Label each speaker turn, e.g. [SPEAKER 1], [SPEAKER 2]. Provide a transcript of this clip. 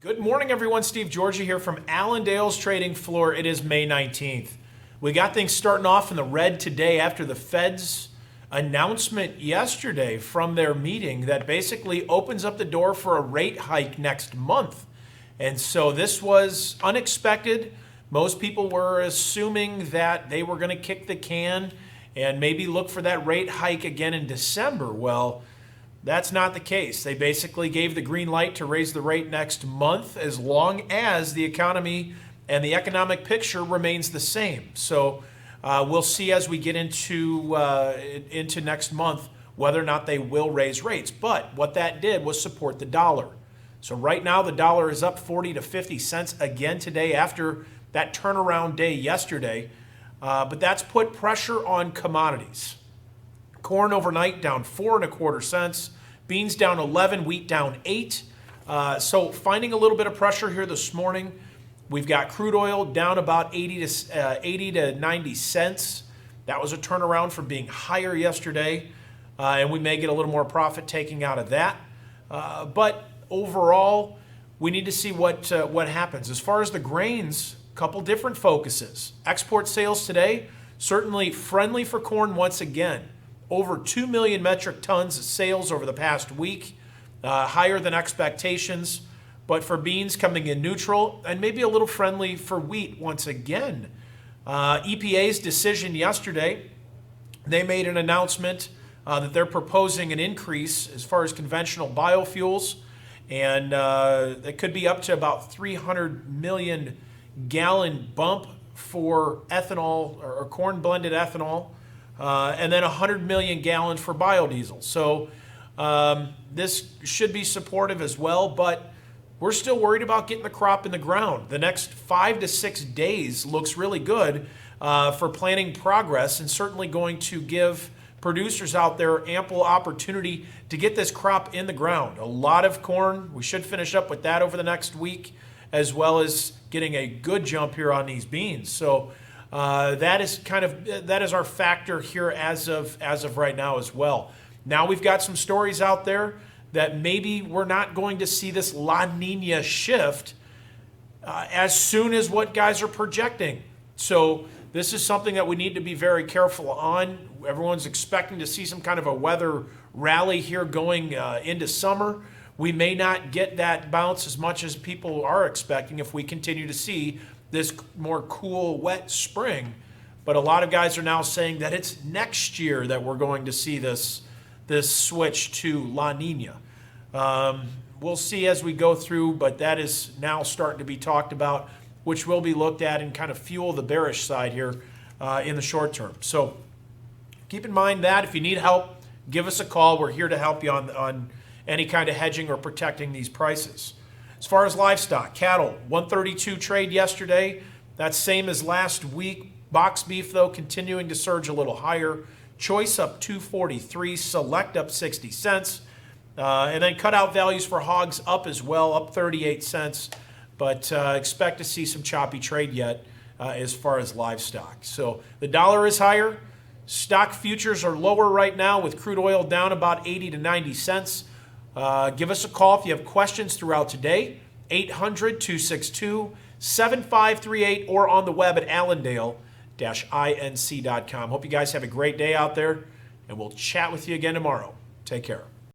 [SPEAKER 1] Good morning, everyone. Steve Georgia here from Allendale's trading floor. It is May 19th. We got things starting off in the red today after the Fed's announcement yesterday from their meeting that basically opens up the door for a rate hike next month. And so this was unexpected. Most people were assuming that they were going to kick the can and maybe look for that rate hike again in December. Well, that's not the case. They basically gave the green light to raise the rate next month as long as the economy and the economic picture remains the same. So we'll see as we get into next month whether or not they will raise rates. But what that did was support the dollar. So right now the dollar is up 40 to 50 cents again today after that turnaround day yesterday. But that's put pressure on commodities. Corn overnight down 4.25 cents. Beans down 11. Wheat down 8. So finding a little bit of pressure here this morning. We've got crude oil down about 80 to 90 cents. That was a turnaround from being higher yesterday, and we may get a little more profit taking out of that. But overall, we need to see what happens. As far as the grains, a couple different focuses. Export sales today, certainly friendly for corn once again. Over 2 million metric tons of sales over the past week, higher than expectations. But for beans coming in neutral and maybe a little friendly for wheat once again. EPA's decision yesterday, they made an announcement that they're proposing an increase as far as conventional biofuels. And it could be up to about 300 million gallon bump for ethanol or corn blended ethanol. And then 100 million gallons for biodiesel. So this should be supportive as well, but we're still worried about getting the crop in the ground. The next 5 to 6 days looks really good for planting progress and certainly going to give producers out there ample opportunity to get this crop in the ground. A lot of corn. We should finish up with that over the next week, as well as getting a good jump here on these beans. So that is our factor here as of right now as well. Now we've got some stories out there that maybe we're not going to see this La Nina shift as soon as what guys are projecting. So this is something that we need to be very careful on. Everyone's expecting to see some kind of a weather rally here going into summer. We may not get that bounce as much as people are expecting if we continue to see this more cool, wet spring. But a lot of guys are now saying that it's next year that we're going to see this switch to La Nina. We'll see as we go through, but that is now starting to be talked about, which will be looked at and kind of fuel the bearish side here in the short term. So keep in mind that if you need help, give us a call. We're here to help you on any kind of hedging or protecting these prices. As far as livestock, cattle, 132 trade yesterday. That's same as last week. Box beef, though, continuing to surge a little higher. Choice up 243, select up 60 cents. And then cutout values for hogs up as well, up 38 cents. But expect to see some choppy trade yet as far as livestock. So the dollar is higher. Stock futures are lower right now with crude oil down about 80 to 90 cents. Give us a call if you have questions throughout today, 800-262-7538, or on the web at allendale-inc.com. Hope you guys have a great day out there, and we'll chat with you again tomorrow. Take care.